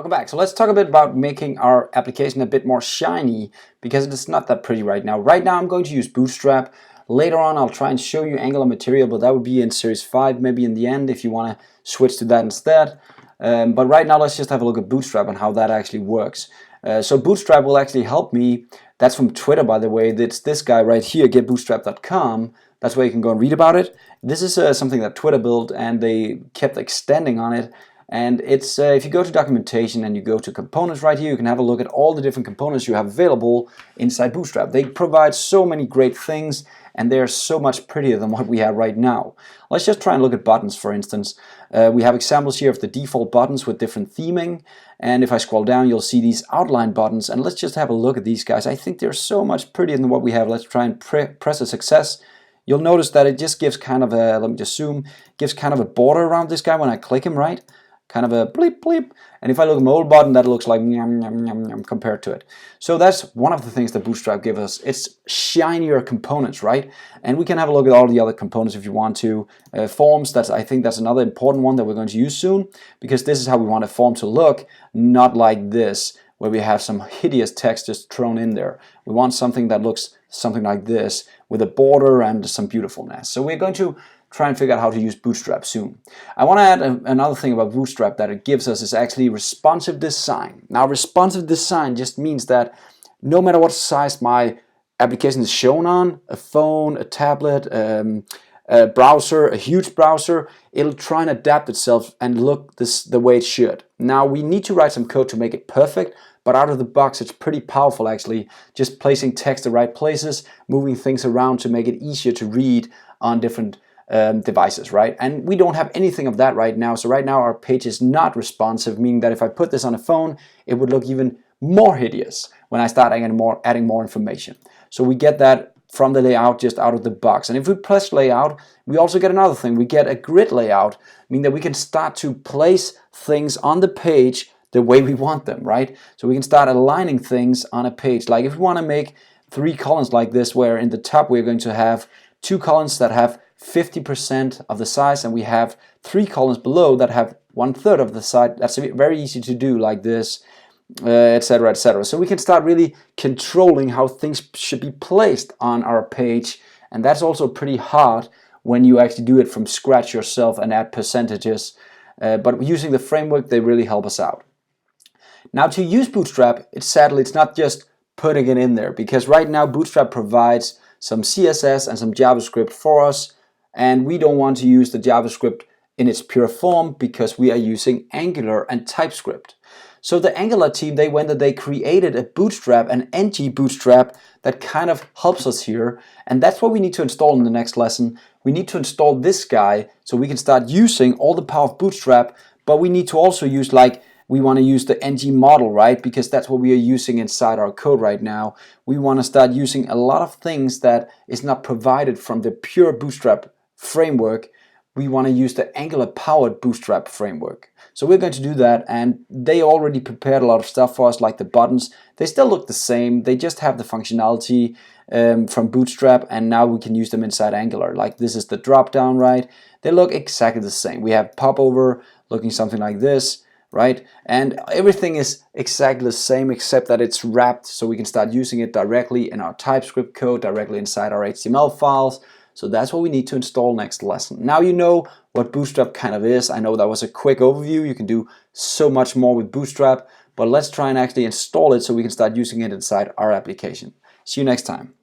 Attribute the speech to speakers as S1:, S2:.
S1: Welcome back. So let's talk a bit about making our application a bit more shiny because it's not that pretty right now. Right now I'm going to use Bootstrap. Later on I'll try and show you Angular material, but that would be in Series 5 maybe in the end if you want to switch to that instead. But right now let's just have a look at Bootstrap and how that actually works. So Bootstrap will actually help me. That's from Twitter, by the way. That's this guy right here, getbootstrap.com. That's where you can go and read about it. This is something that Twitter built and they kept extending on it. And it's if you go to documentation and you go to components right here, you can have a look at all the different components you have available inside Bootstrap. They provide so many great things and they're so much prettier than what we have right now. Let's just try and look at buttons, for instance. We have examples here of the default buttons with different theming. And if I scroll down, you'll see these outline buttons. And let's just have a look at these guys. I think they're so much prettier than what we have. Let's try and press a success. You'll notice that it just gives kind of a, let me just zoom, gives kind of a border around this guy when I click him, right? Kind of a bleep bleep, and if I look at my old button, that looks like yum, yum, yum, yum compared to it. So that's one of the things that Bootstrap gives us. It's shinier components, right? And we can have a look at all the other components if you want to. Forms, I think that's another important one that we're going to use soon, because this is how we want a form to look, not like this, where we have some hideous text just thrown in there. We want something that looks something like this, with a border and some beautifulness. So we're going to try and figure out how to use Bootstrap soon. I want to add another thing about Bootstrap that it gives us is actually responsive design. Now responsive design just means that no matter what size my application is shown on, a phone, a tablet, a browser, a huge browser, it'll try and adapt itself and look the way it should. Now we need to write some code to make it perfect, but out of the box it's pretty powerful actually, just placing text in the right places, moving things around to make it easier to read on different devices, right? And we don't have anything of that right now. So right now our page is not responsive, meaning that if I put this on a phone, it would look even more hideous when I start adding more information. So we get that from the layout just out of the box. And if we press layout, we also get another thing. We get a grid layout, meaning that we can start to place things on the page the way we want them, right? So we can start aligning things on a page. Like if we want to make 3 columns like this, where in the top we're going to have 2 columns that have 50% of the size, and we have 3 columns below that have 1/3 of the size. That's very easy to do like this, etc., etc. So we can start really controlling how things should be placed on our page, and that's also pretty hard when you actually do it from scratch yourself and add percentages. But using the framework, they really help us out. Now to use Bootstrap, sadly it's not just putting it in there, because right now Bootstrap provides some CSS and some JavaScript for us. And we don't want to use the JavaScript in its pure form because we are using Angular and Typescript. So the Angular team, they created a Bootstrap, an NG Bootstrap that kind of helps us here. And that's what we need to install in the next lesson. We need to install this guy so we can start using all the power of Bootstrap, but we need to also use we want to use the NG model, right? Because that's what we are using inside our code right now. We want to start using a lot of things that is not provided from the pure Bootstrap framework. We want to use the Angular powered Bootstrap framework. So we're going to do that, and they already prepared a lot of stuff for us, like the buttons. They still look the same, they just have the functionality from Bootstrap, and now we can use them inside Angular. Like this is the drop down, right? They look exactly the same. We have popover looking something like this, right? And everything is exactly the same except that it's wrapped, so we can start using it directly in our TypeScript code, directly inside our HTML files. So that's what we need to install next lesson. Now you know what Bootstrap kind of is. I know that was a quick overview. You can do so much more with Bootstrap, but let's try and actually install it so we can start using it inside our application. See you next time.